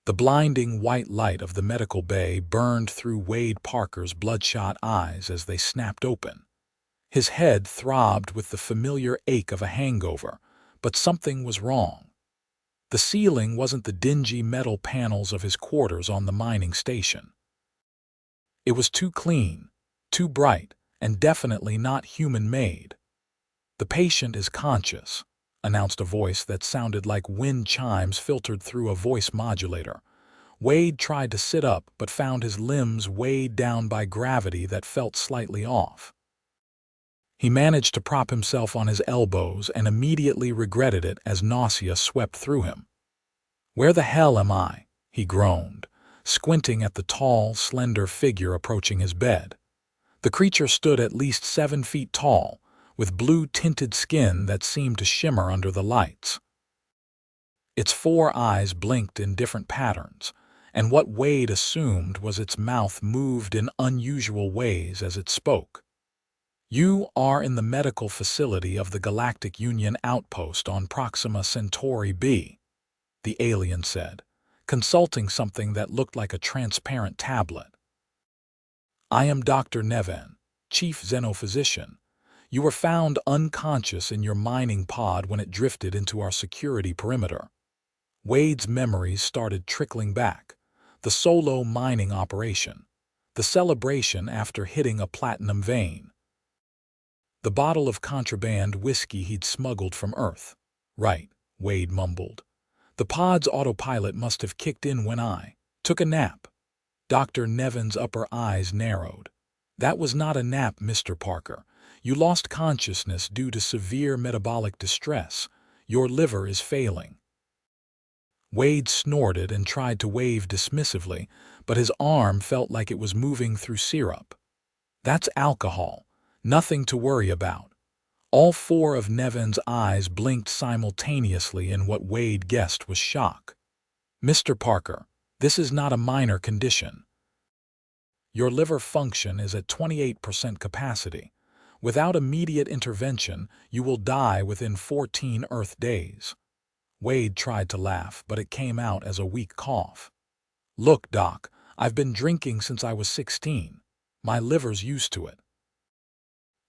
The blinding white light of the medical bay burned through Wade Parker's bloodshot eyes as they snapped open. His head throbbed with the familiar ache of a hangover, but something was wrong. The ceiling wasn't the dingy metal panels of his quarters on the mining station. It was too clean, too bright, and definitely not human-made. "The patient is conscious," announced a voice that sounded like wind chimes filtered through a voice modulator. Wade tried to sit up but found his limbs weighed down by gravity that felt slightly off. He managed to prop himself on his elbows and immediately regretted it as nausea swept through him. "Where the hell am I?" he groaned, squinting at the tall, slender figure approaching his bed. The creature stood at least 7 feet tall, with blue-tinted skin that seemed to shimmer under the lights. Its 4 eyes blinked in different patterns, and what Wade assumed was its mouth moved in unusual ways as it spoke. "You are in the medical facility of the Galactic Union outpost on Proxima Centauri B," the alien said, consulting something that looked like a transparent tablet. "I am Dr. Nevin, chief xenophysician. You were found unconscious in your mining pod when it drifted into our security perimeter." Wade's memories started trickling back. The solo mining operation. The celebration after hitting a platinum vein. The bottle of contraband whiskey he'd smuggled from Earth. "Right," Wade mumbled. "The pod's autopilot must have kicked in when I took a nap." Dr. Nevin's upper eyes narrowed. "That was not a nap, Mr. Parker. You lost consciousness due to severe metabolic distress. Your liver is failing." Wade snorted and tried to wave dismissively, but his arm felt like it was moving through syrup. "That's alcohol. Nothing to worry about." All 4 of Nevin's eyes blinked simultaneously in what Wade guessed was shock. "Mr. Parker, this is not a minor condition. Your liver function is at 28% capacity. Without immediate intervention, you will die within 14 Earth days." Wade tried to laugh, but it came out as a weak cough. "Look, Doc, I've been drinking since I was 16. My liver's used to it.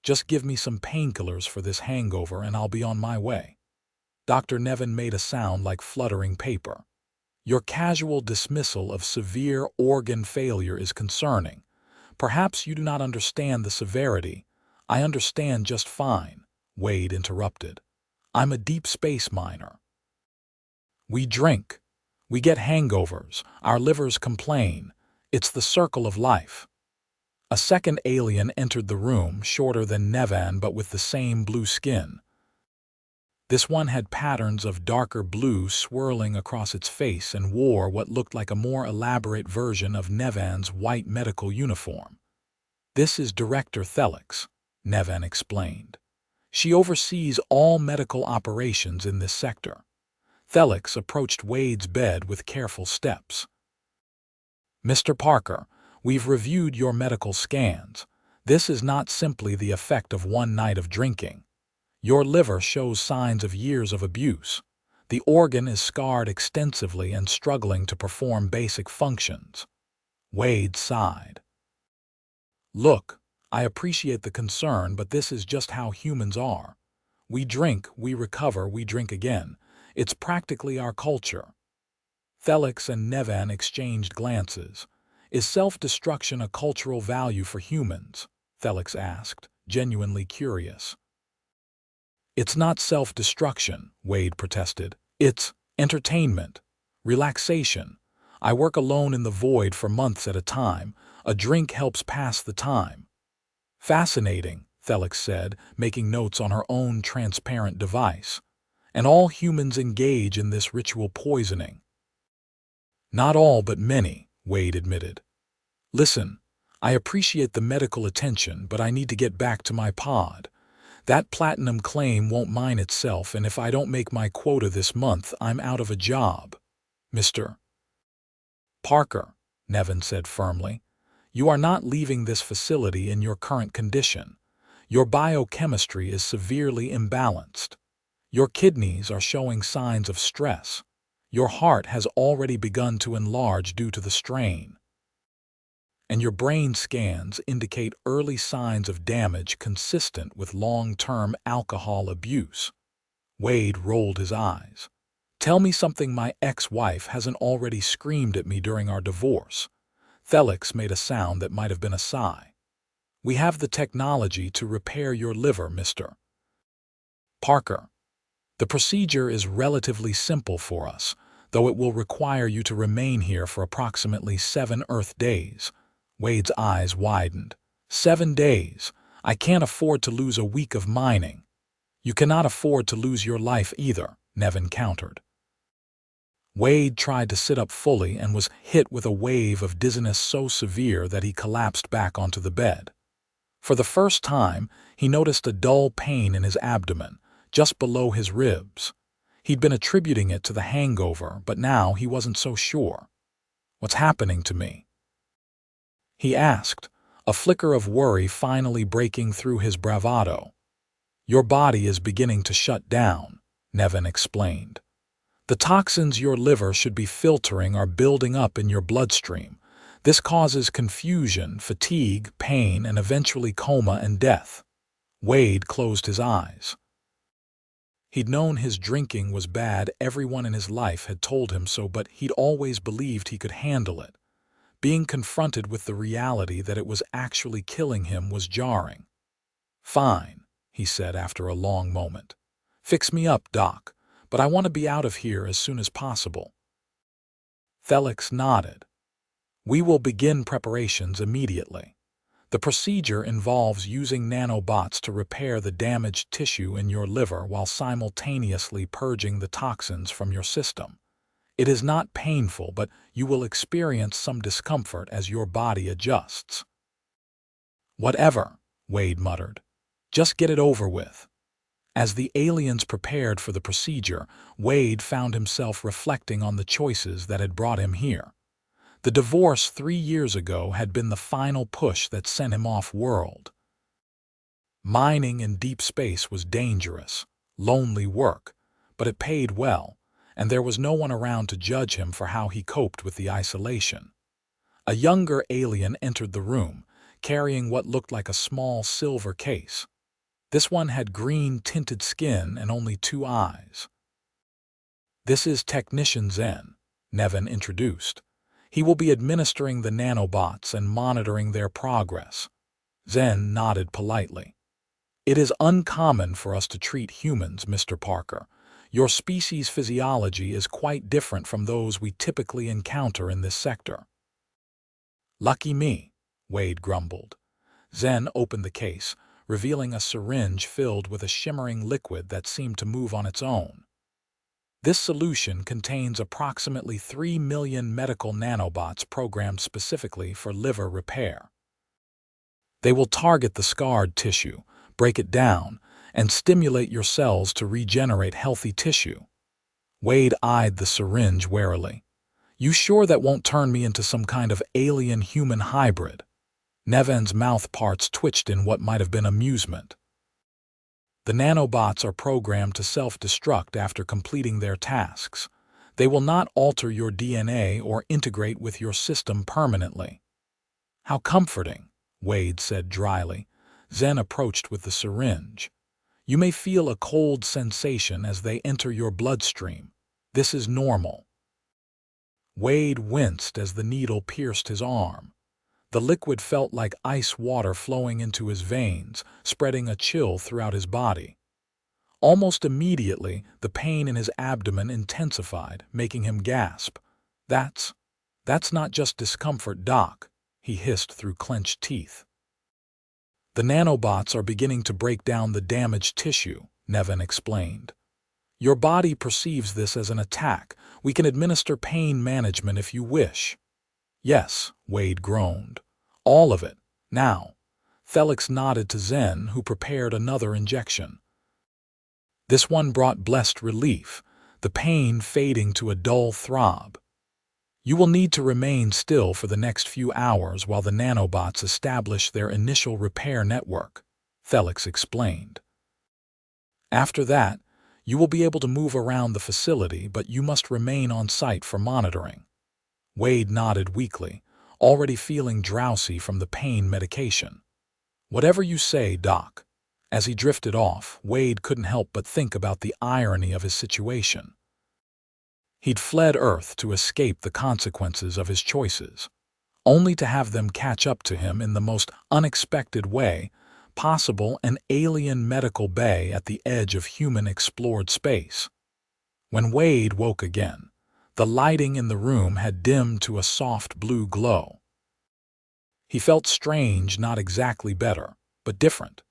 Just give me some painkillers for this hangover and I'll be on my way." Dr. Nevin made a sound like fluttering paper. "Your casual dismissal of severe organ failure is concerning. Perhaps you do not understand the severity." "I understand just fine," Wade interrupted. "I'm a deep space miner. We drink. We get hangovers. Our livers complain. It's the circle of life." A second alien entered the room, shorter than Nevin but with the same blue skin. This one had patterns of darker blue swirling across its face and wore what looked like a more elaborate version of Nevin's white medical uniform. "This is Director Thelix," Nevin explained. "She oversees all medical operations in this sector." Thelix approached Wade's bed with careful steps. "Mr. Parker, we've reviewed your medical scans. This is not simply the effect of one night of drinking. Your liver shows signs of years of abuse. The organ is scarred extensively and struggling to perform basic functions." Wade sighed. "Look, I appreciate the concern, but this is just how humans are. We drink, we recover, we drink again. It's practically our culture." Thelix and Nevin exchanged glances. "Is self-destruction a cultural value for humans?" Thelix asked, genuinely curious. "It's not self-destruction," Wade protested. "It's entertainment, relaxation. I work alone in the void for months at a time. A drink helps pass the time." "Fascinating," Thelix said, making notes on her own transparent device. "And all humans engage in this ritual poisoning." "Not all, but many," Wade admitted. "Listen, I appreciate the medical attention, but I need to get back to my pod. That platinum claim won't mine itself, and if I don't make my quota this month, I'm out of a job." "Mr. Parker," Nevin said firmly, "you are not leaving this facility in your current condition. Your biochemistry is severely imbalanced. Your kidneys are showing signs of stress. Your heart has already begun to enlarge due to the strain, and your brain scans indicate early signs of damage consistent with long-term alcohol abuse. Wade rolled his eyes. Tell me something my ex-wife hasn't already screamed at me during our divorce. Felix made a sound that might have been a sigh. We have the technology to repair your liver, Mr. Parker. The procedure is relatively simple for us, though it will require you to remain here for approximately 7 Earth days. Wade's eyes widened. 7 days. I can't afford to lose a week of mining. You cannot afford to lose your life either, Nevin countered. Wade tried to sit up fully and was hit with a wave of dizziness so severe that he collapsed back onto the bed. For the first time, he noticed a dull pain in his abdomen, just below his ribs. He'd been attributing it to the hangover, but now he wasn't so sure. What's happening to me? He asked, a flicker of worry finally breaking through his bravado. Your body is beginning to shut down, Nevin explained. The toxins your liver should be filtering are building up in your bloodstream. This causes confusion, fatigue, pain, and eventually coma and death. Wade closed his eyes. He'd known his drinking was bad, everyone in his life had told him so, but he'd always believed he could handle it. Being confronted with the reality that it was actually killing him was jarring. Fine, he said after a long moment. Fix me up, Doc, but I want to be out of here as soon as possible. Felix nodded. We will begin preparations immediately. The procedure involves using nanobots to repair the damaged tissue in your liver while simultaneously purging the toxins from your system. It is not painful, but you will experience some discomfort as your body adjusts. Whatever, Wade muttered. Just get it over with. As the aliens prepared for the procedure, Wade found himself reflecting on the choices that had brought him here. The divorce 3 years ago had been the final push that sent him off-world. Mining in deep space was dangerous, lonely work, but it paid well, and there was no one around to judge him for how he coped with the isolation. A younger alien entered the room, carrying what looked like a small silver case. This one had green-tinted skin and only 2 eyes. This is Technician Zen, Nevin introduced. He will be administering the nanobots and monitoring their progress. Zen nodded politely. It is uncommon for us to treat humans, Mr. Parker. Your species' physiology is quite different from those we typically encounter in this sector. Lucky me, Wade grumbled. Zen opened the case, revealing a syringe filled with a shimmering liquid that seemed to move on its own. This solution contains approximately 3 million medical nanobots programmed specifically for liver repair. They will target the scarred tissue, break it down, and stimulate your cells to regenerate healthy tissue. Wade eyed the syringe warily. You sure that won't turn me into some kind of alien-human hybrid? Nevin's mouth parts twitched in what might have been amusement. The nanobots are programmed to self-destruct after completing their tasks. They will not alter your DNA or integrate with your system permanently. How comforting, Wade said dryly. Zen approached with the syringe. You may feel a cold sensation as they enter your bloodstream. This is normal. Wade winced as the needle pierced his arm. The liquid felt like ice water flowing into his veins, spreading a chill throughout his body. Almost immediately, the pain in his abdomen intensified, making him gasp. That's not just discomfort, Doc, he hissed through clenched teeth. The nanobots are beginning to break down the damaged tissue, Nevin explained. Your body perceives this as an attack. We can administer pain management if you wish. Yes, Wade groaned. All of it. Now. Felix nodded to Zen, who prepared another injection. This one brought blessed relief, the pain fading to a dull throb. You will need to remain still for the next few hours while the nanobots establish their initial repair network, Felix explained. After that, You will be able to move around the facility, but you must remain on site for monitoring." Wade nodded weakly, already feeling drowsy from the pain medication. "Whatever you say, Doc." As he drifted off, Wade couldn't help but think about the irony of his situation. He'd fled Earth to escape the consequences of his choices, only to have them catch up to him in the most unexpected way possible, an alien medical bay at the edge of human-explored space. When Wade woke again, the lighting in the room had dimmed to a soft blue glow. He felt strange, not exactly better, but different.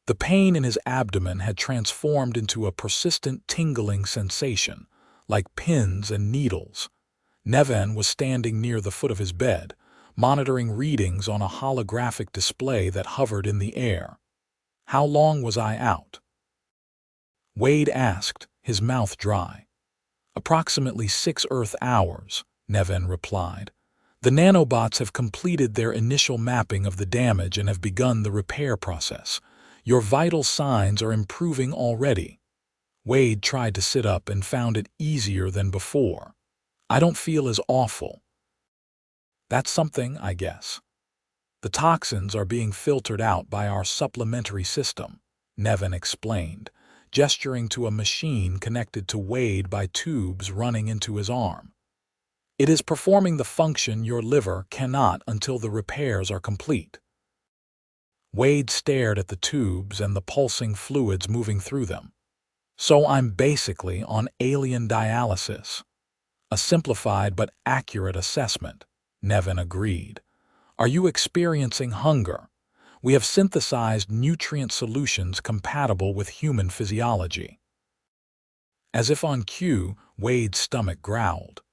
The pain in his abdomen had transformed into a persistent tingling sensation, like pins and needles. Neven was standing near the foot of his bed, monitoring readings on a holographic display that hovered in the air. "How long was I out?" Wade asked, his mouth dry. "Approximately 6 Earth hours," Neven replied. "The nanobots have completed their initial mapping of the damage and have begun the repair process. Your vital signs are improving already." Wade tried to sit up and found it easier than before. "I don't feel as awful." "That's something, I guess. The toxins are being filtered out by our supplementary system," Neven explained, gesturing to a machine connected to Wade by tubes running into his arm. "It is performing the function your liver cannot until the repairs are complete." Wade stared at the tubes and the pulsing fluids moving through them. "So I'm basically on alien dialysis." "A simplified but accurate assessment," Neven agreed. "Are you experiencing hunger? We have synthesized nutrient solutions compatible with human physiology." As if on cue, Wade's stomach growled.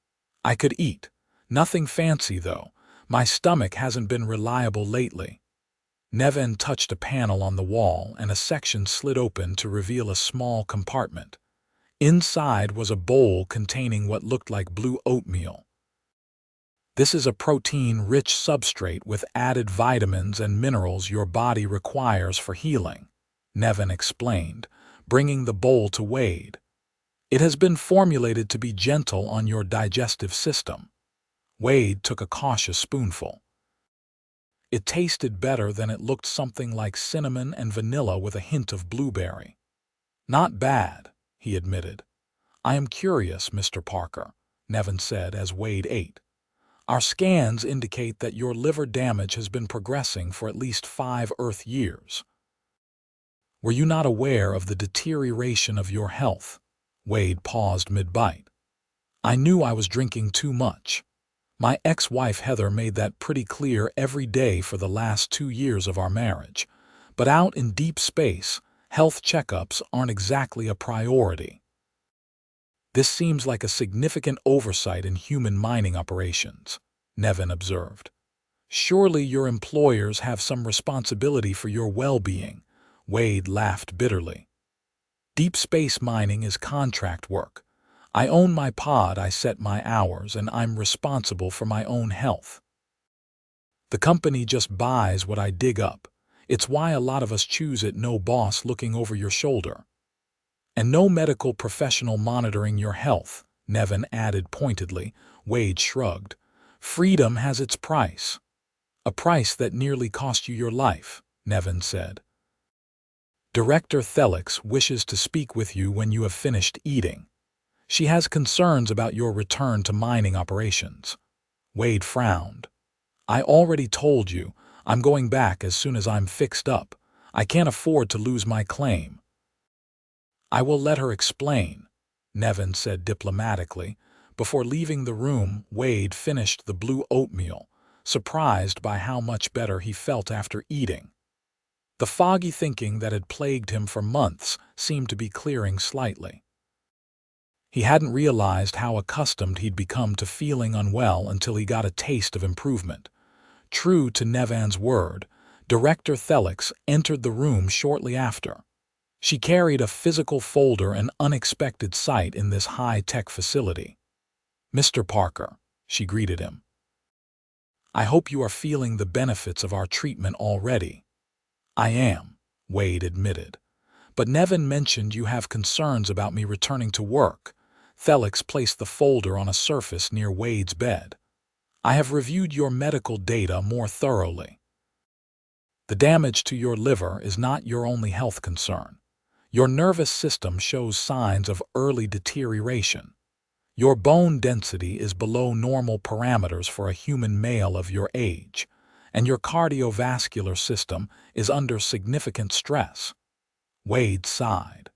"I could eat. Nothing fancy, though. My stomach hasn't been reliable lately." Neven touched a panel on the wall and a section slid open to reveal a small compartment. Inside was a bowl containing what looked like blue oatmeal. "This is a protein-rich substrate with added vitamins and minerals your body requires for healing," Neven explained, bringing the bowl to Wade. "It has been formulated to be gentle on your digestive system." Wade took a cautious spoonful. It tasted better than it looked, something like cinnamon and vanilla with a hint of blueberry. "Not bad," he admitted. "I am curious, Mr. Parker," Neven said as Wade ate. "Our scans indicate that your liver damage has been progressing for at least 5 Earth years. Were you not aware of the deterioration of your health?" Wade paused mid-bite. "I knew I was drinking too much. My ex-wife Heather made that pretty clear every day for the last 2 years of our marriage. But out in deep space, health checkups aren't exactly a priority." "This seems like a significant oversight in human mining operations," Neven observed. "Surely your employers have some responsibility for your well-being." Wade laughed bitterly. "Deep space mining is contract work. I own my pod, I set my hours, and I'm responsible for my own health. The company just buys what I dig up. It's why a lot of us choose it, no boss looking over your shoulder. And no medical professional monitoring your health," Neven added pointedly. Wade shrugged. "Freedom has its price." "A price that nearly cost you your life," Neven said. "Director Thelix wishes to speak with you when you have finished eating. She has concerns about your return to mining operations." Wade frowned. "I already told you, I'm going back as soon as I'm fixed up. I can't afford to lose my claim." "I will let her explain," Neven said diplomatically. Before leaving the room, Wade finished the blue oatmeal, surprised by how much better he felt after eating. The foggy thinking that had plagued him for months seemed to be clearing slightly. He hadn't realized how accustomed he'd become to feeling unwell until he got a taste of improvement. True to Nevan's word, Director Thelix entered the room shortly after. She carried a physical folder, an unexpected sight in this high-tech facility. "Mr. Parker," she greeted him. "I hope you are feeling the benefits of our treatment already." "I am," Wade admitted. But Nevin mentioned you have concerns about me returning to work. Felix placed the folder on a surface near Wade's bed. I have reviewed your medical data more thoroughly. The damage to your liver is not your only health concern. Your nervous system shows signs of early deterioration. Your bone density is below normal parameters for a human male of your age, and your cardiovascular system is under significant stress. Wade sighed.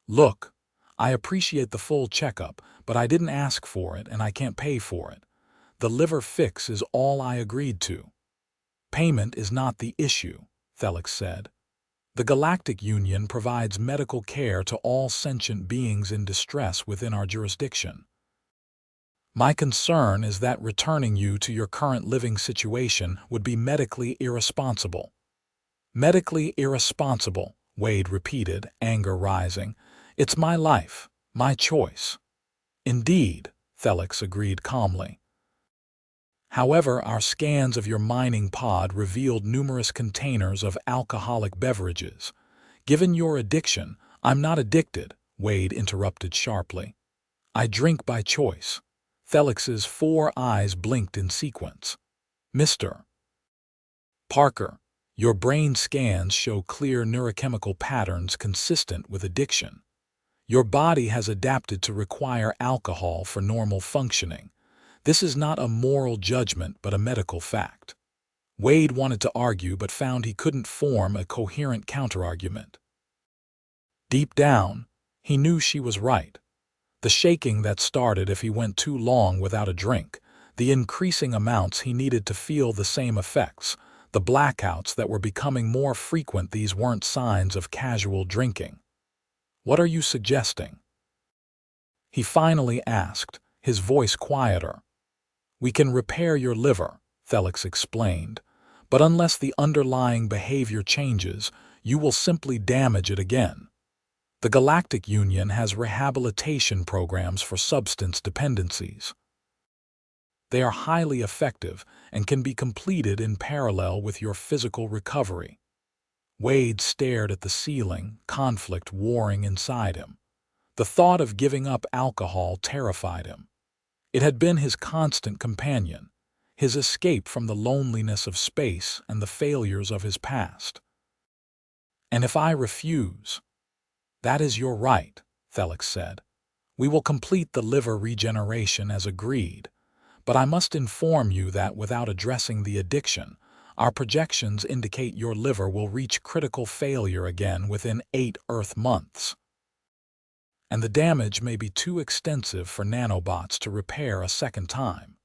Look, I appreciate the full checkup, but I didn't ask for it and I can't pay for it. The liver fix is all I agreed to. Payment is not the issue, Felix said. The Galactic Union provides medical care to all sentient beings in distress within our jurisdiction. My concern is that returning you to your current living situation would be medically irresponsible. Medically irresponsible, Wade repeated, anger rising. It's my life, my choice. Indeed, Felix agreed calmly. However, our scans of your mining pod revealed numerous containers of alcoholic beverages. Given your addiction, I'm not addicted, Wade interrupted sharply. I drink by choice. Felix's 4 eyes blinked in sequence. Mr. Parker, your brain scans show clear neurochemical patterns consistent with addiction. Your body has adapted to require alcohol for normal functioning. This is not a moral judgment but a medical fact. Wade wanted to argue but found he couldn't form a coherent counterargument. Deep down, he knew she was right. The shaking that started if he went too long without a drink, the increasing amounts he needed to feel the same effects, the blackouts that were becoming more frequent, these weren't signs of casual drinking. What are you suggesting? He finally asked, his voice quieter. We can repair your liver, Felix explained, but unless the underlying behavior changes, you will simply damage it again. The Galactic Union has rehabilitation programs for substance dependencies. They are highly effective and can be completed in parallel with your physical recovery. Wade stared at the ceiling, conflict warring inside him. The thought of giving up alcohol terrified him. It had been his constant companion, his escape from the loneliness of space and the failures of his past. And if I refuse? That is your right, Felix said. We will complete the liver regeneration as agreed, but I must inform you that without addressing the addiction, our projections indicate your liver will reach critical failure again within 8 Earth months. And the damage may be too extensive for nanobots to repair a second time.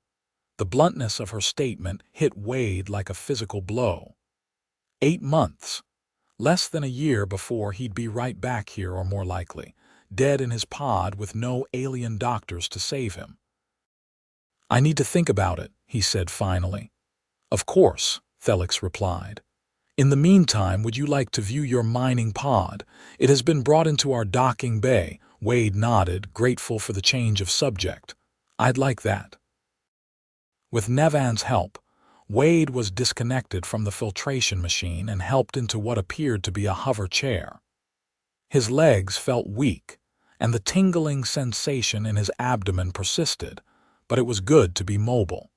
The bluntness of her statement hit Wade like a physical blow. 8 months. Less than a year before he'd be right back here, or more likely, dead in his pod with no alien doctors to save him. I need to think about it, he said finally. Of course, Felix replied. In the meantime, would you like to view your mining pod? It has been brought into our docking bay. Wade nodded, grateful for the change of subject. I'd like that. With Nevan's help, Wade was disconnected from the filtration machine and helped into what appeared to be a hover chair. His legs felt weak, and the tingling sensation in his abdomen persisted, but it was good to be mobile.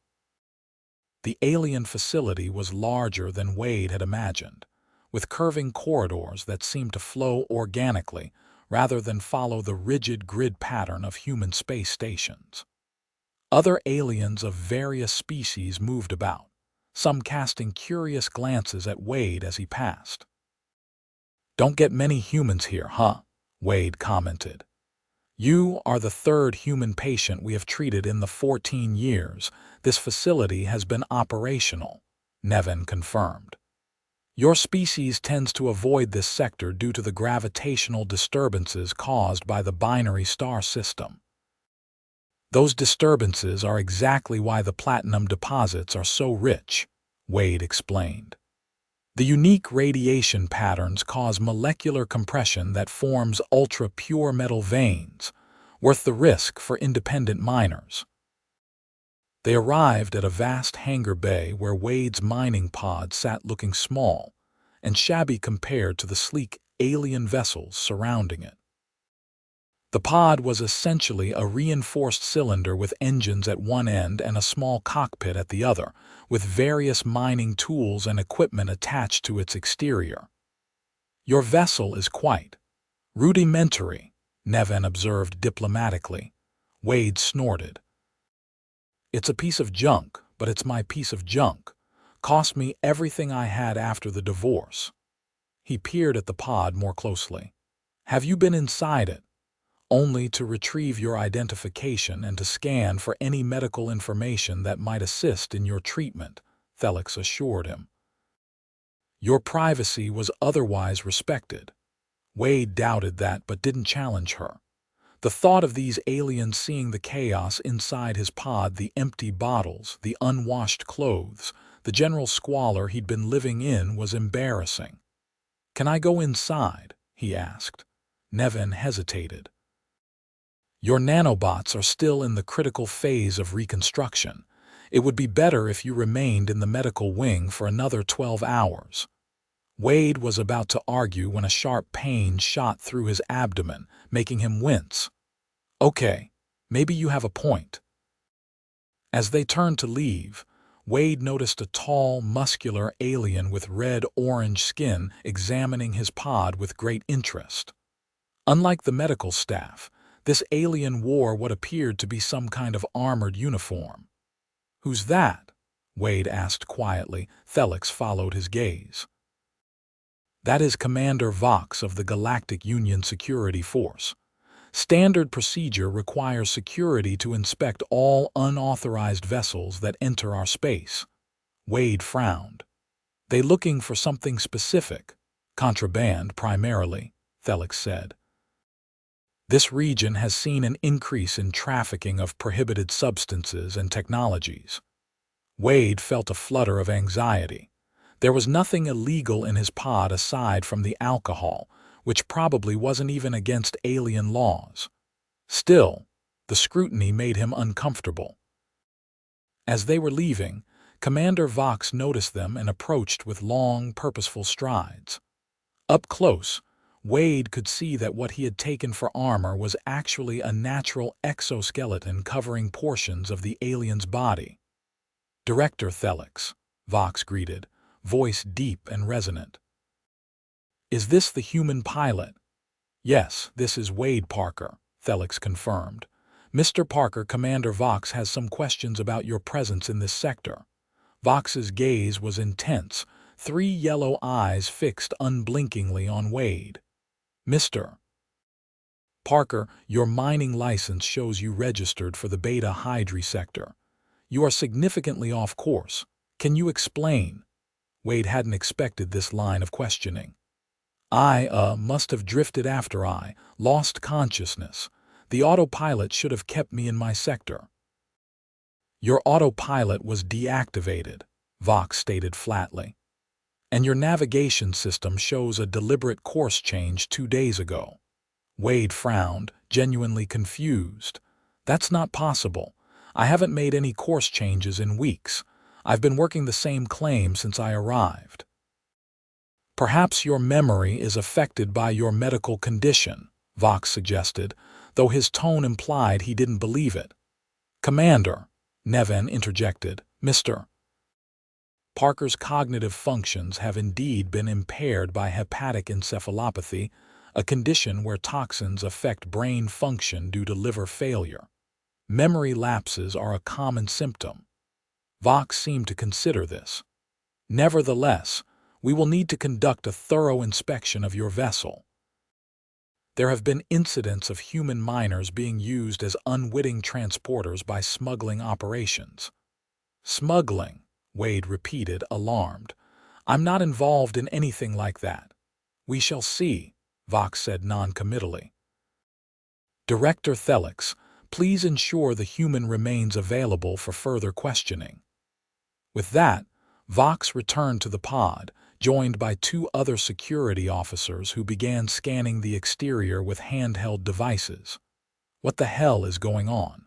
The alien facility was larger than Wade had imagined, with curving corridors that seemed to flow organically rather than follow the rigid grid pattern of human space stations. Other aliens of various species moved about, some casting curious glances at Wade as he passed. Don't get many humans here, huh? Wade commented. You are the 3rd human patient we have treated in the 14 years this facility has been operational, Nevin confirmed. Your species tends to avoid this sector due to the gravitational disturbances caused by the binary star system. Those disturbances are exactly why the platinum deposits are so rich, Wade explained. The unique radiation patterns cause molecular compression that forms ultra-pure metal veins, worth the risk for independent miners. They arrived at a vast hangar bay where Wade's mining pod sat looking small and shabby compared to the sleek alien vessels surrounding it. The pod was essentially a reinforced cylinder with engines at one end and a small cockpit at the other, with various mining tools and equipment attached to its exterior. "Your vessel is quite rudimentary," Nevin observed diplomatically. Wade snorted. "It's a piece of junk, but it's my piece of junk. Cost me everything I had after the divorce." He peered at the pod more closely. "Have you been inside it?" "Only to retrieve your identification and to scan for any medical information that might assist in your treatment," Thelix assured him. "Your privacy was otherwise respected." Wade doubted that but didn't challenge her. The thought of these aliens seeing the chaos inside his pod, the empty bottles, the unwashed clothes, the general squalor he'd been living in, was embarrassing. "Can I go inside?" he asked. Nevin hesitated. "Your nanobots are still in the critical phase of reconstruction. It would be better if you remained in the medical wing for another 12 hours. Wade was about to argue when a sharp pain shot through his abdomen, making him wince. "Okay, maybe you have a point." As they turned to leave, Wade noticed a tall, muscular alien with red-orange skin examining his pod with great interest. Unlike the medical staff, this alien wore what appeared to be some kind of armored uniform. "Who's that?" Wade asked quietly. Thelix followed his gaze. "That is Commander Vox of the Galactic Union Security Force. Standard procedure requires security to inspect all unauthorized vessels that enter our space." Wade frowned. "They looking for something specific?" "Contraband, primarily," Thelix said. "This region has seen an increase in trafficking of prohibited substances and technologies." Wade felt a flutter of anxiety. There was nothing illegal in his pod aside from the alcohol, which probably wasn't even against alien laws. Still, the scrutiny made him uncomfortable. As they were leaving, Commander Vox noticed them and approached with long, purposeful strides. Up close, Wade could see that what he had taken for armor was actually a natural exoskeleton covering portions of the alien's body. "Director Thelix," Vox greeted, voice deep and resonant. "Is this the human pilot?" "Yes, this is Wade Parker," Thelix confirmed. "Mr. Parker, Commander Vox has some questions about your presence in this sector." Vox's gaze was intense, 3 yellow eyes fixed unblinkingly on Wade. "Mr. Parker, your mining license shows you registered for the Beta Hydri sector. You are significantly off course. Can you explain?" Wade hadn't expected this line of questioning. "I must have drifted after I lost consciousness. The autopilot should have kept me in my sector." "Your autopilot was deactivated," Vox stated flatly. "And your navigation system shows a deliberate course change 2 days ago." Wade frowned, genuinely confused. "That's not possible. I haven't made any course changes in weeks. I've been working the same claim since I arrived." "Perhaps your memory is affected by your medical condition," Vox suggested, though his tone implied he didn't believe it. "Commander," Nevin interjected, "Mr. Parker's cognitive functions have indeed been impaired by hepatic encephalopathy, a condition where toxins affect brain function due to liver failure. Memory lapses are a common symptom." Vox seemed to consider this. "Nevertheless, we will need to conduct a thorough inspection of your vessel. There have been incidents of human miners being used as unwitting transporters by smuggling operations." "Smuggling," Wade repeated, alarmed. "I'm not involved in anything like that." "We shall see," Vox said non-committally. "Director Thelix, please ensure the human remains available for further questioning." With that, Vox returned to the pod, joined by 2 other security officers who began scanning the exterior with handheld devices. "What the hell is going on?"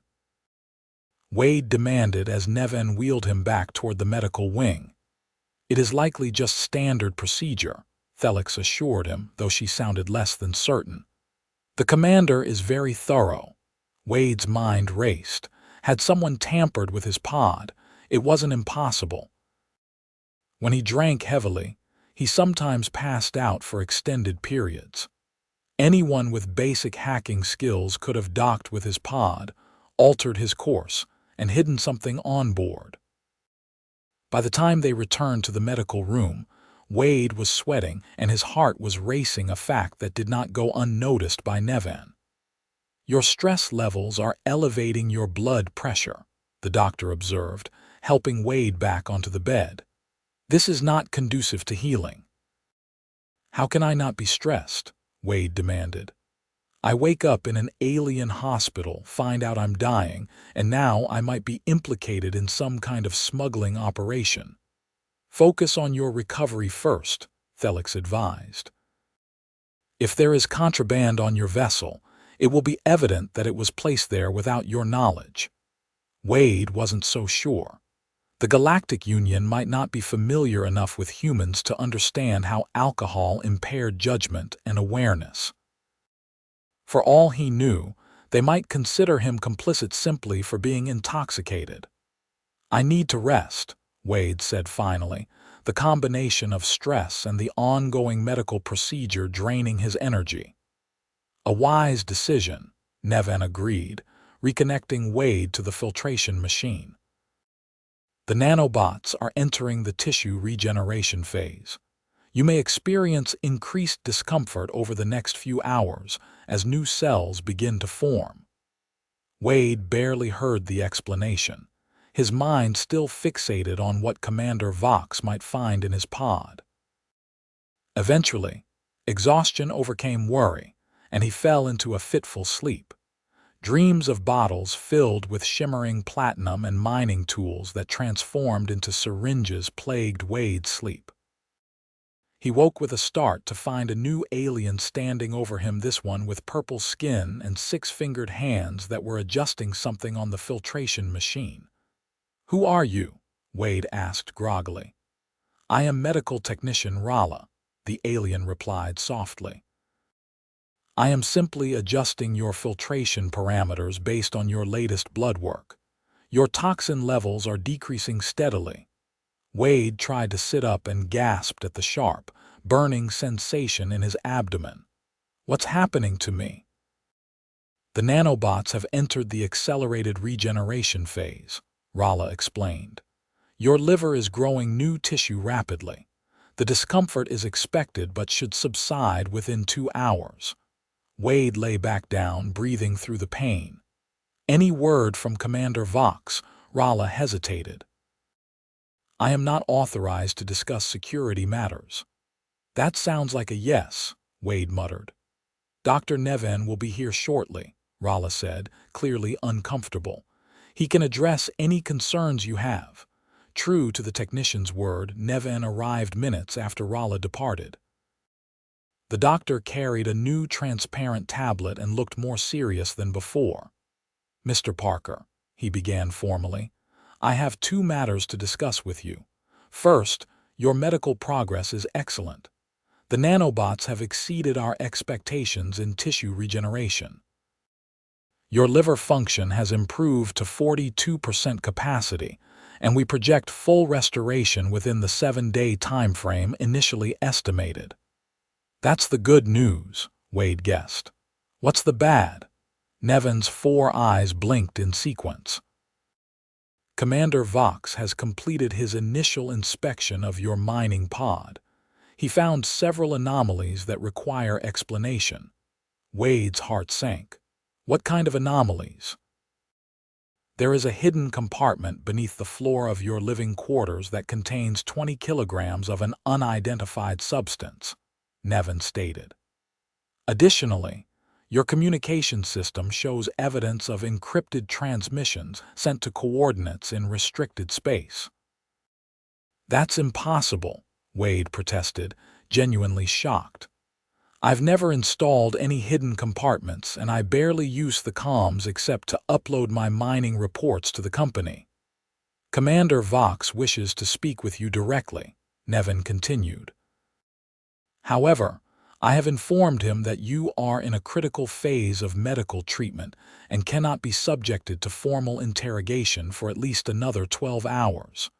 Wade demanded as Nevin wheeled him back toward the medical wing. "It is likely just standard procedure," Thelix assured him, though she sounded less than certain. The commander is very thorough. Wade's mind raced. Had someone tampered with his pod, it wasn't impossible. When he drank heavily, he sometimes passed out for extended periods. Anyone with basic hacking skills could have docked with his pod, altered his course, and hidden something on board. By the time they returned to the medical room, Wade was sweating and his heart was racing, a fact that did not go unnoticed by Nevan. "Your stress levels are elevating your blood pressure," the doctor observed, helping Wade back onto the bed. "This is not conducive to healing." "How can I not be stressed?" Wade demanded. "I wake up in an alien hospital, find out I'm dying, and now I might be implicated in some kind of smuggling operation." "Focus on your recovery first," Thelix advised. "If there is contraband on your vessel, it will be evident that it was placed there without your knowledge." Wade wasn't so sure. The Galactic Union might not be familiar enough with humans to understand how alcohol impaired judgment and awareness. For all he knew, they might consider him complicit simply for being intoxicated. "I need to rest," Wade said finally, the combination of stress and the ongoing medical procedure draining his energy. "A wise decision," Nevan agreed, reconnecting Wade to the filtration machine. "The nanobots are entering the tissue regeneration phase. You may experience increased discomfort over the next few hours as new cells begin to form." Wade barely heard the explanation, his mind still fixated on what Commander Vox might find in his pod. Eventually, exhaustion overcame worry, and he fell into a fitful sleep. Dreams of bottles filled with shimmering platinum and mining tools that transformed into syringes plagued Wade's sleep. He woke with a start to find a new alien standing over him, this one with purple skin and six-fingered hands that were adjusting something on the filtration machine. "Who are you?" Wade asked groggily. "I am medical technician Rala," the alien replied softly. "I am simply adjusting your filtration parameters based on your latest blood work. Your toxin levels are decreasing steadily." Wade tried to sit up and gasped at the sharp, burning sensation in his abdomen. "What's happening to me?" "The nanobots have entered the accelerated regeneration phase," Rala explained. "Your liver is growing new tissue rapidly. The discomfort is expected but should subside within 2 hours." Wade lay back down, breathing through the pain. "Any word from Commander Vox?" Rala hesitated. "I am not authorized to discuss security matters." "That sounds like a yes," Wade muttered. "Dr. Nevan will be here shortly," Rala said, clearly uncomfortable. "He can address any concerns you have." True to the technician's word, Nevan arrived minutes after Rala departed. The doctor carried a new transparent tablet and looked more serious than before. "Mr. Parker," he began formally, "I have 2 matters to discuss with you. First, your medical progress is excellent. The nanobots have exceeded our expectations in tissue regeneration. Your liver function has improved to 42% capacity, and we project full restoration within the 7-day time frame initially estimated." "That's the good news," Wade guessed. "What's the bad?" Nevan's 4 eyes blinked in sequence. "Commander Vox has completed his initial inspection of your mining pod. He found several anomalies that require explanation." Wade's heart sank. "What kind of anomalies?" "There is a hidden compartment beneath the floor of your living quarters that contains 20 kilograms of an unidentified substance," Nevan stated. "Additionally, your communication system shows evidence of encrypted transmissions sent to coordinates in restricted space." "That's impossible," Wade protested, genuinely shocked. "I've never installed any hidden compartments, and I barely use the comms except to upload my mining reports to the company." "Commander Vox wishes to speak with you directly," Nevan continued. However, I have informed him that you are in a critical phase of medical treatment and cannot be subjected to formal interrogation for at least another 12 hours.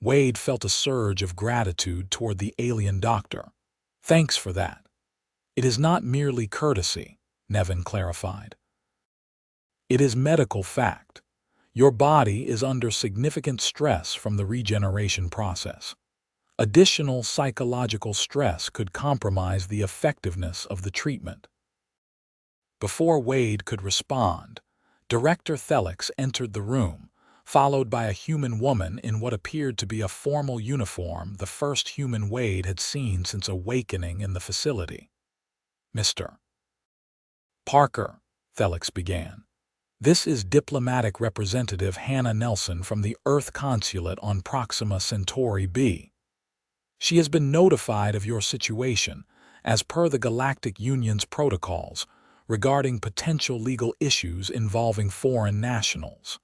Wade felt a surge of gratitude toward the alien doctor. Thanks for that. It is not merely courtesy, Nevin clarified. It is medical fact. Your body is under significant stress from the regeneration process. Additional psychological stress could compromise the effectiveness of the treatment. Before Wade could respond, Director Thelix entered the room, followed by a human woman in what appeared to be a formal uniform, the first human Wade had seen since awakening in the facility. Mr. Parker, Thelix began. This is diplomatic representative Hannah Nelson from the Earth Consulate on Proxima Centauri B. She has been notified of your situation, as per the Galactic Union's protocols, regarding potential legal issues involving foreign nationals.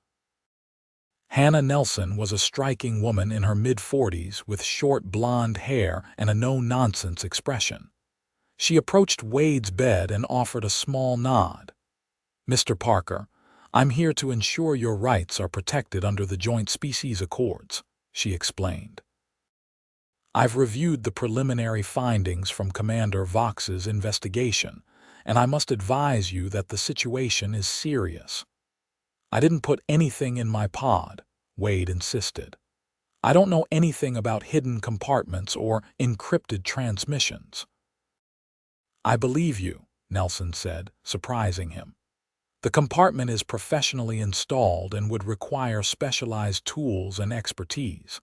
Hannah Nelson was a striking woman in her mid-40s with short blonde hair and a no-nonsense expression. She approached Wade's bed and offered a small nod. Mr. Parker, I'm here to ensure your rights are protected under the Joint Species Accords, she explained. I've reviewed the preliminary findings from Commander Vox's investigation, and I must advise you that the situation is serious. I didn't put anything in my pod, Wade insisted. I don't know anything about hidden compartments or encrypted transmissions. I believe you, Nelson said, surprising him. The compartment is professionally installed and would require specialized tools and expertise.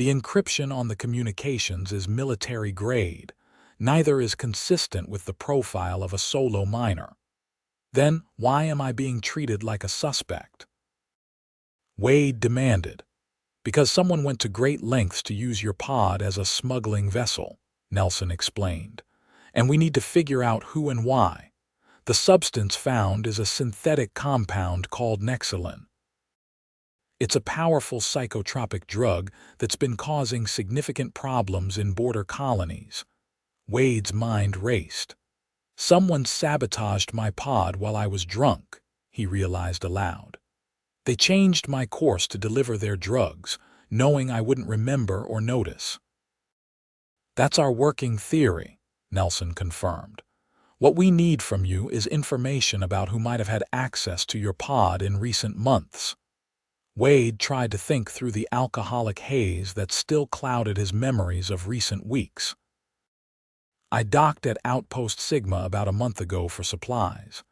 The encryption on the communications is military grade. Neither is consistent with the profile of a solo miner. Then why am I being treated like a suspect? Wade demanded. Because someone went to great lengths to use your pod as a smuggling vessel, Nelson explained. And we need to figure out who and why. The substance found is a synthetic compound called Nexilin. It's a powerful psychotropic drug that's been causing significant problems in border colonies. Wade's mind raced. Someone sabotaged my pod while I was drunk, he realized aloud. They changed my course to deliver their drugs, knowing I wouldn't remember or notice. That's our working theory, Nelson confirmed. What we need from you is information about who might have had access to your pod in recent months. Wade tried to think through the alcoholic haze that still clouded his memories of recent weeks. I docked at Outpost Sigma about a month ago for supplies.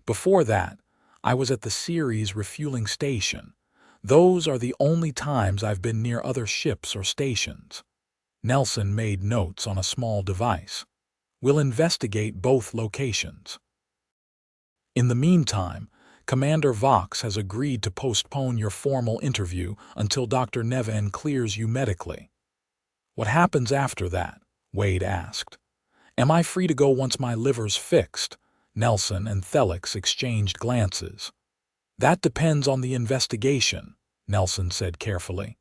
Before that, I was at the Ceres refueling station. Those are the only times I've been near other ships or stations. Nelson made notes on a small device. We'll investigate both locations. In the meantime, Commander Vox has agreed to postpone your formal interview until Dr. Nevin clears you medically. What happens after that? Wade asked. Am I free to go once my liver's fixed? Nelson and Thelix exchanged glances. That depends on the investigation, Nelson said carefully.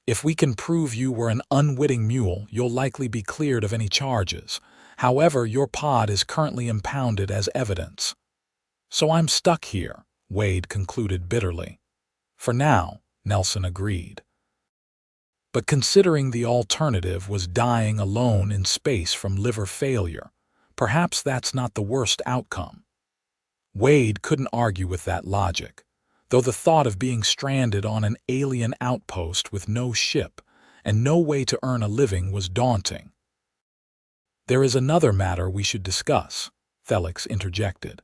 If we can prove you were an unwitting mule, you'll likely be cleared of any charges. However, your pod is currently impounded as evidence. So I'm stuck here, Wade concluded bitterly. For now, Nelson agreed. But considering the alternative was dying alone in space from liver failure, perhaps that's not the worst outcome. Wade couldn't argue with that logic, though the thought of being stranded on an alien outpost with no ship and no way to earn a living was daunting. There is another matter we should discuss, Thelix interjected.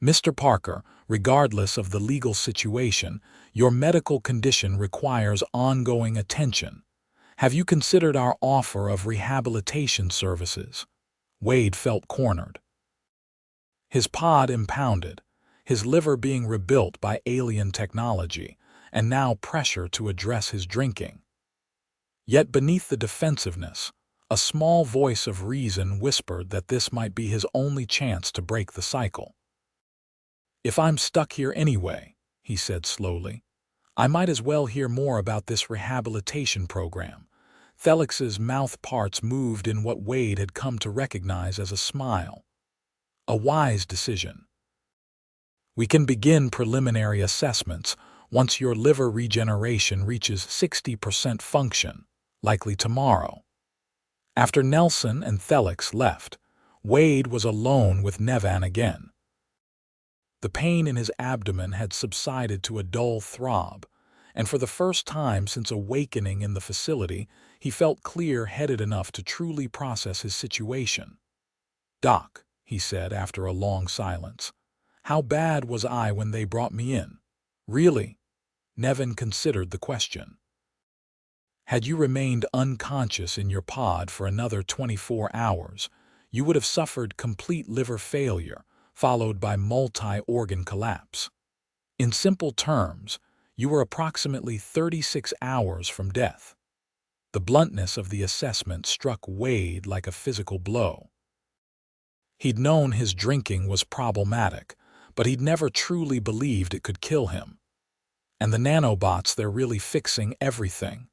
Mr. Parker, regardless of the legal situation, your medical condition requires ongoing attention. Have you considered our offer of rehabilitation services? Wade felt cornered. His pod impounded, his liver being rebuilt by alien technology, and now pressure to address his drinking. Yet beneath the defensiveness, a small voice of reason whispered that this might be his only chance to break the cycle. If I'm stuck here anyway, he said slowly, I might as well hear more about this rehabilitation program. Felix's mouth parts moved in what Wade had come to recognize as a smile. A wise decision. We can begin preliminary assessments once your liver regeneration reaches 60% function, likely tomorrow. After Nelson and Felix left, Wade was alone with Nevan again. The pain in his abdomen had subsided to a dull throb, and for the first time since awakening in the facility, he felt clear-headed enough to truly process his situation. "Doc," he said after a long silence, "how bad was I when they brought me in?" "Really?" Nevan considered the question. "Had you remained unconscious in your pod for another 24 hours, you would have suffered complete liver failure, followed by multi-organ collapse. In simple terms, you were approximately 36 hours from death." The bluntness of the assessment struck Wade like a physical blow. He'd known his drinking was problematic, but he'd never truly believed it could kill him. And the nanobots, they're really fixing everything.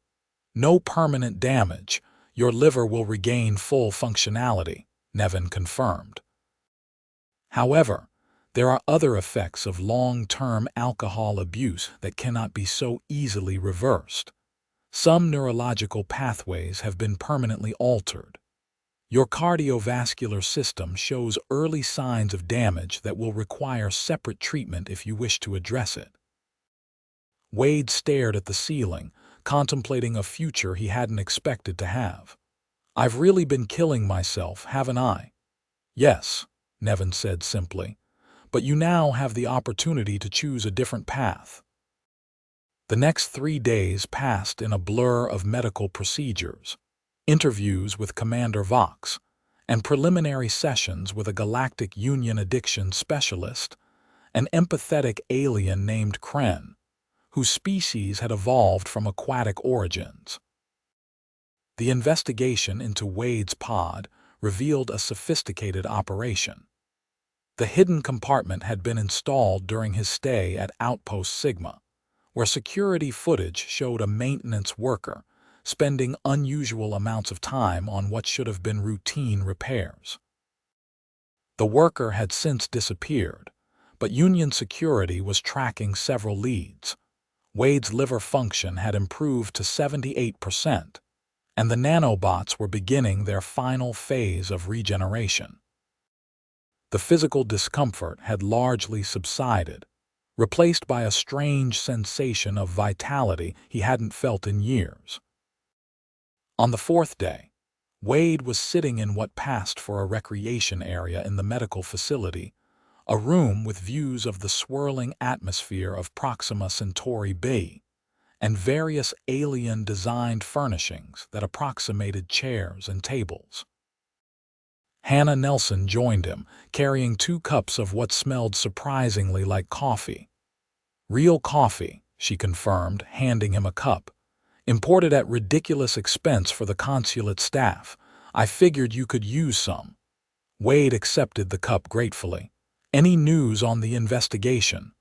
"No permanent damage. Your liver will regain full functionality," Nevan confirmed. "However, there are other effects of long-term alcohol abuse that cannot be so easily reversed. Some neurological pathways have been permanently altered. Your cardiovascular system shows early signs of damage that will require separate treatment if you wish to address it." Wade stared at the ceiling, contemplating a future he hadn't expected to have. "I've really been killing myself, haven't I?" "Yes," Nevan said simply, "but you now have the opportunity to choose a different path." The next 3 days passed in a blur of medical procedures, interviews with Commander Vox, and preliminary sessions with a Galactic Union addiction specialist, an empathetic alien named Kren, whose species had evolved from aquatic origins. The investigation into Wade's pod revealed a sophisticated operation. The hidden compartment had been installed during his stay at Outpost Sigma, where security footage showed a maintenance worker spending unusual amounts of time on what should have been routine repairs. The worker had since disappeared, but Union security was tracking several leads. Wade's liver function had improved to 78%, and the nanobots were beginning their final phase of regeneration. The physical discomfort had largely subsided, replaced by a strange sensation of vitality he hadn't felt in years. On the 4th day, Wade was sitting in what passed for a recreation area in the medical facility, a room with views of the swirling atmosphere of Proxima Centauri B, and various alien-designed furnishings that approximated chairs and tables. Hannah Nelson joined him, carrying 2 cups of what smelled surprisingly like coffee. "Real coffee," she confirmed, handing him a cup. "Imported at ridiculous expense for the consulate staff. I figured you could use some." Wade accepted the cup gratefully. "Any news on the investigation?"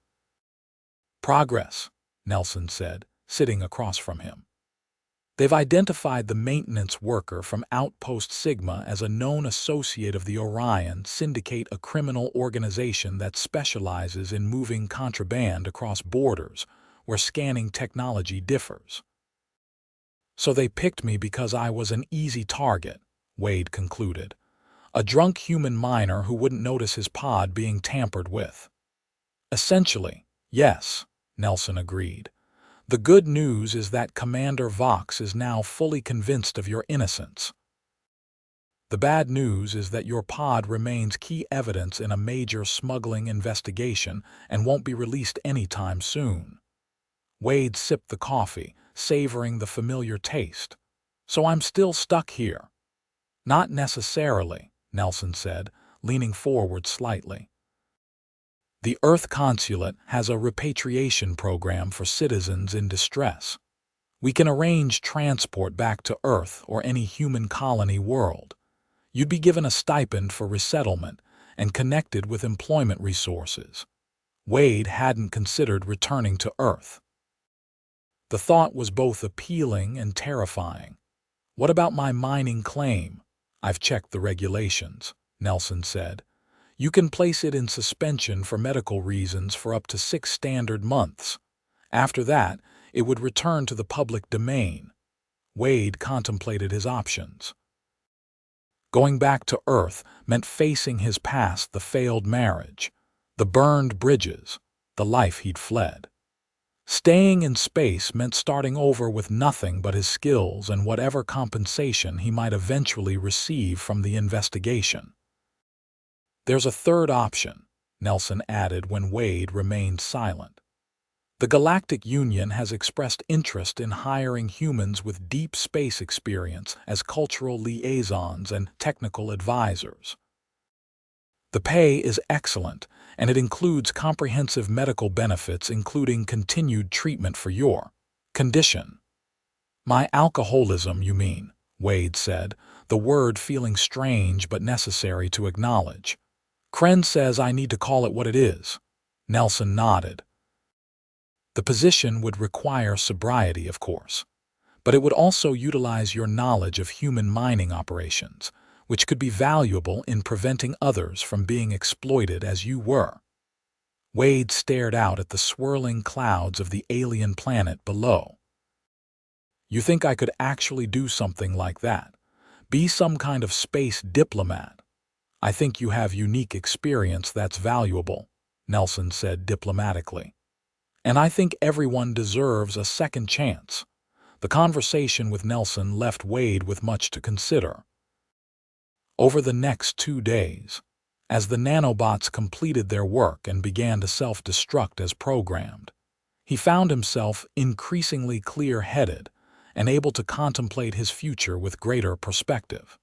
"Progress," Nelson said, sitting across from him. "They've identified the maintenance worker from Outpost Sigma as a known associate of the Orion Syndicate, a criminal organization that specializes in moving contraband across borders where scanning technology differs." "So they picked me because I was an easy target," Wade concluded. "A drunk human miner who wouldn't notice his pod being tampered with." "Essentially, yes," Nelson agreed. "The good news is that Commander Vox is now fully convinced of your innocence. The bad news is that your pod remains key evidence in a major smuggling investigation and won't be released anytime soon." Wade sipped the coffee, savoring the familiar taste. "So I'm still stuck here?" "Not necessarily," Nelson said, leaning forward slightly. "The Earth Consulate has a repatriation program for citizens in distress. We can arrange transport back to Earth or any human colony world. You'd be given a stipend for resettlement and connected with employment resources." Wade hadn't considered returning to Earth. The thought was both appealing and terrifying. "What about my mining claim?" "I've checked the regulations," Nelson said. "You can place it in suspension for medical reasons for up to 6 standard months. After that, it would return to the public domain." Wade contemplated his options. Going back to Earth meant facing his past, the failed marriage, the burned bridges, the life he'd fled. Staying in space meant starting over with nothing but his skills and whatever compensation he might eventually receive from the investigation. "There's a third option," Nelson added when Wade remained silent. "The Galactic Union has expressed interest in hiring humans with deep space experience as cultural liaisons and technical advisors. The pay is excellent, and it includes comprehensive medical benefits including continued treatment for your condition." "My alcoholism, you mean," Wade said, the word feeling strange but necessary to acknowledge. "Kren says I need to call it what it is." Nelson nodded. "The position would require sobriety, of course, but it would also utilize your knowledge of human mining operations, which could be valuable in preventing others from being exploited as you were." Wade stared out at the swirling clouds of the alien planet below. "You think I could actually do something like that? Be some kind of space diplomat?" "I think you have unique experience that's valuable," Nelson said diplomatically. "And I think everyone deserves a second chance." The conversation with Nelson left Wade with much to consider. Over the next 2 days, as the nanobots completed their work and began to self-destruct as programmed, he found himself increasingly clear-headed and able to contemplate his future with greater perspective.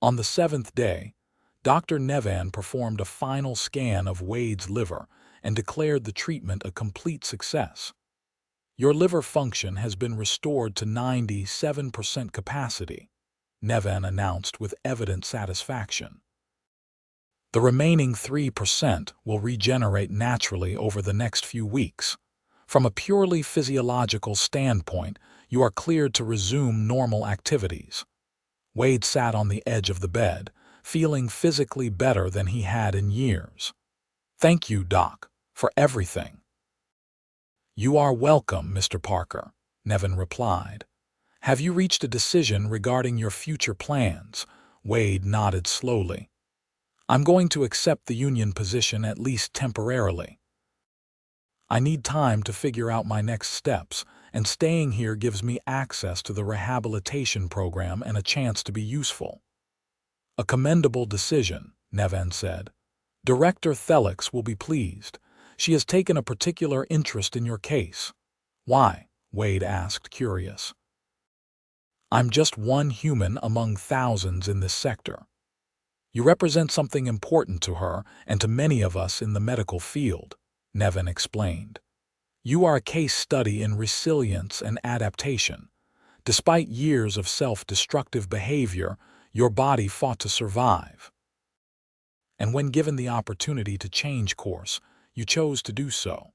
On the 7th day, Dr. Nevan performed a final scan of Wade's liver and declared the treatment a complete success. "Your liver function has been restored to 97% capacity," Nevan announced with evident satisfaction. "The remaining 3% will regenerate naturally over the next few weeks. From a purely physiological standpoint, you are cleared to resume normal activities." Wade sat on the edge of the bed, feeling physically better than he had in years. "Thank you, Doc, for everything." "You are welcome, Mr. Parker," Nevan replied. "Have you reached a decision regarding your future plans?" Wade nodded slowly. "I'm going to accept the union position at least temporarily. I need time to figure out my next steps, and staying here gives me access to the rehabilitation program and a chance to be useful." "A commendable decision," Nevan said. "Director Thelix will be pleased. She has taken a particular interest in your case." "Why?" Wade asked, curious. "I'm just one human among thousands in this sector. You represent something important to her and to many of us in the medical field," Nevan explained. "You are a case study in resilience and adaptation. Despite years of self-destructive behavior, your body fought to survive. And when given the opportunity to change course, you chose to do so.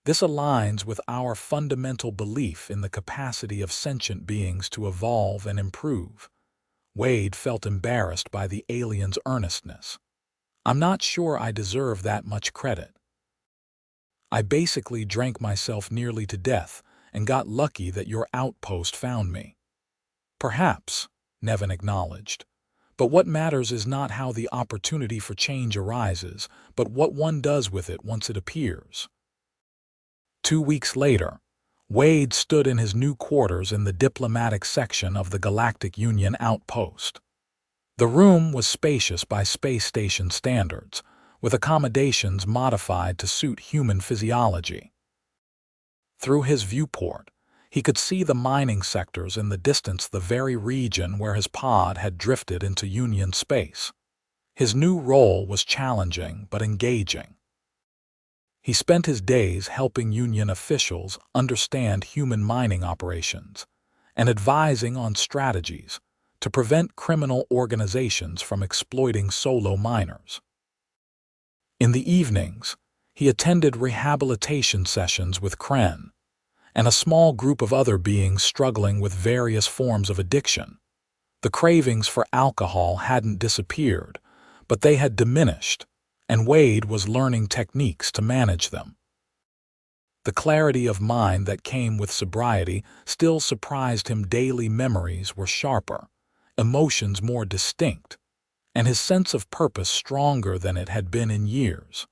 This aligns with our fundamental belief in the capacity of sentient beings to evolve and improve." Wade felt embarrassed by the alien's earnestness. "I'm not sure I deserve that much credit. I basically drank myself nearly to death and got lucky that your outpost found me." "Perhaps," Nevan acknowledged. "But what matters is not how the opportunity for change arises, but what one does with it once it appears." 2 weeks later, Wade stood in his new quarters in the diplomatic section of the Galactic Union outpost. The room was spacious by space station standards, with accommodations modified to suit human physiology. Through his viewport, he could see the mining sectors in the distance, the very region where his pod had drifted into Union space. His new role was challenging but engaging. He spent his days helping Union officials understand human mining operations and advising on strategies to prevent criminal organizations from exploiting solo miners. In the evenings, he attended rehabilitation sessions with Kren, and a small group of other beings struggling with various forms of addiction. The cravings for alcohol hadn't disappeared, but they had diminished, and Wade was learning techniques to manage them. The clarity of mind that came with sobriety still surprised him. Daily memories were sharper, emotions more distinct, and his sense of purpose stronger than it had been in years.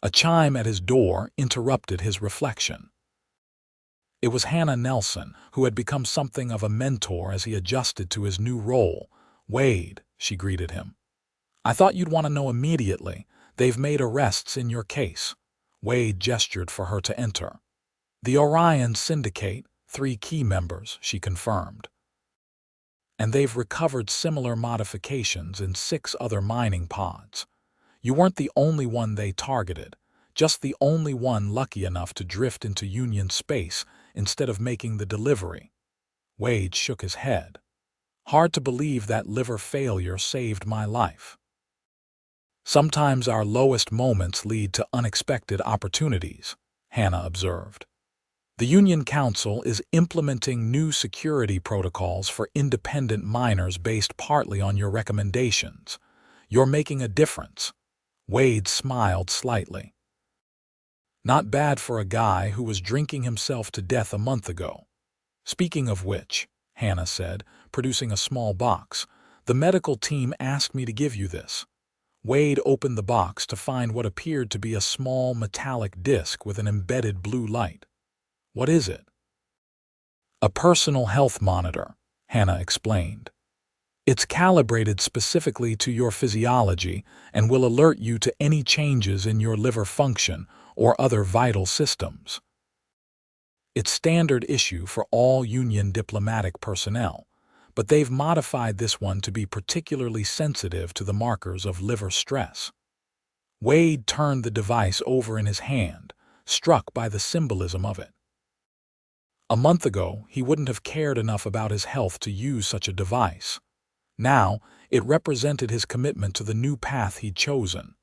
A chime at his door interrupted his reflection. It was Hannah Nelson, who had become something of a mentor as he adjusted to his new role. "Wade," she greeted him. "I thought you'd want to know immediately. They've made arrests in your case." Wade gestured for her to enter. "The Orion Syndicate, 3 key members," she confirmed. "And they've recovered similar modifications in 6 other mining pods. You weren't the only one they targeted, just the only one lucky enough to drift into Union space instead of making the delivery." Wade shook his head. "Hard to believe that liver failure saved my life." "Sometimes our lowest moments lead to unexpected opportunities," Hannah observed. "The Union Council is implementing new security protocols for independent miners based partly on your recommendations. You're making a difference." Wade smiled slightly. "Not bad for a guy who was drinking himself to death a month ago. Speaking of which," Hannah said, producing a small box, "the medical team asked me to give you this." Wade opened the box to find what appeared to be a small metallic disc with an embedded blue light. "What is it?" "A personal health monitor," Hannah explained. "It's calibrated specifically to your physiology and will alert you to any changes in your liver function or other vital systems. It's standard issue for all Union diplomatic personnel, but they've modified this one to be particularly sensitive to the markers of liver stress." Wade turned the device over in his hand, struck by the symbolism of it. A month ago, he wouldn't have cared enough about his health to use such a device. Now, it represented his commitment to the new path he'd chosen.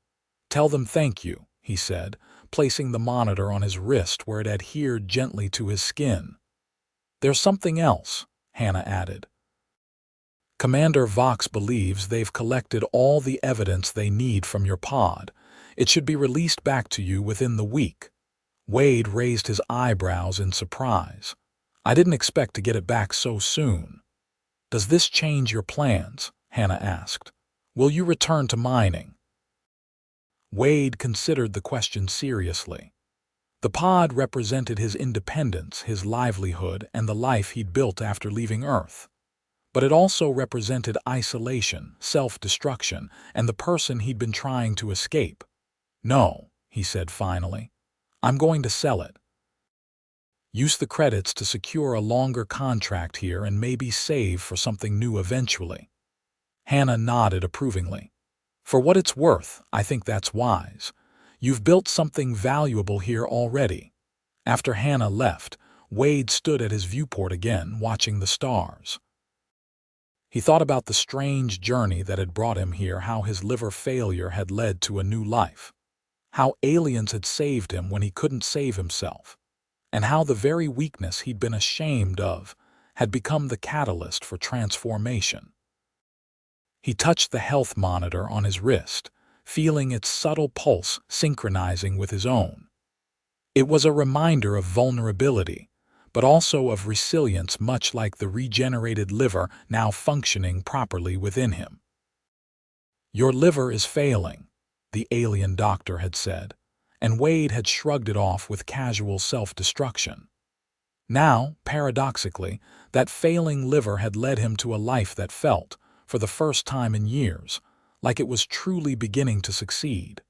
"Tell them thank you," he said, placing the monitor on his wrist where it adhered gently to his skin. "There's something else," Hannah added. "Commander Vox believes they've collected all the evidence they need from your pod. It should be released back to you within the week." Wade raised his eyebrows in surprise. "I didn't expect to get it back so soon." "Does this change your plans?" Hannah asked. "Will you return to mining?" Wade considered the question seriously. The pod represented his independence, his livelihood, and the life he'd built after leaving Earth. But it also represented isolation, self-destruction, and the person he'd been trying to escape. "No," he said finally. "I'm going to sell it. Use the credits to secure a longer contract here and maybe save for something new eventually." Hannah nodded approvingly. "For what it's worth, I think that's wise. You've built something valuable here already." After Hannah left, Wade stood at his viewport again, watching the stars. He thought about the strange journey that had brought him here, how his liver failure had led to a new life, how aliens had saved him when he couldn't save himself, and how the very weakness he'd been ashamed of had become the catalyst for transformation. He touched the health monitor on his wrist, feeling its subtle pulse synchronizing with his own. It was a reminder of vulnerability, but also of resilience, much like the regenerated liver now functioning properly within him. "Your liver is failing," the alien doctor had said, and Wade had shrugged it off with casual self-destruction. Now, paradoxically, that failing liver had led him to a life that felt, for the first time in years, like it was truly beginning to succeed.